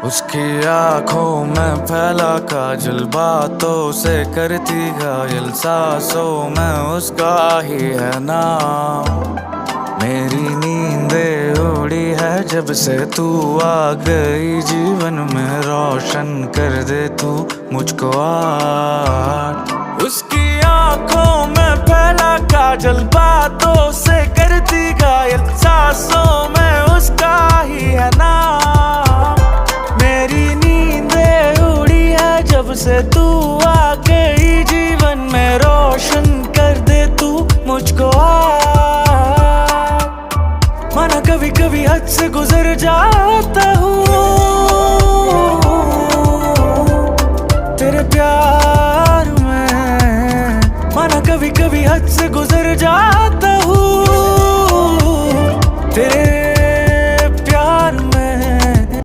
उसकी आंखों में फैला काजल, बातों से करती घायल, सांसों में उसका ही है नाम। मेरी नींदें उड़ी है जब से तू आ गई जीवन में, रोशन कर दे तू मुझको आज। उसकी आंखों में फैला काजल, बातों से करती घायल, सांसों में उसका ही है नाम। मेरी नींदें उड़ी है जब से तू आ गई जीवन में, रोशन कर दे तू मुझको आज। माना कभी कभी हद से गुजर जाता हूँ,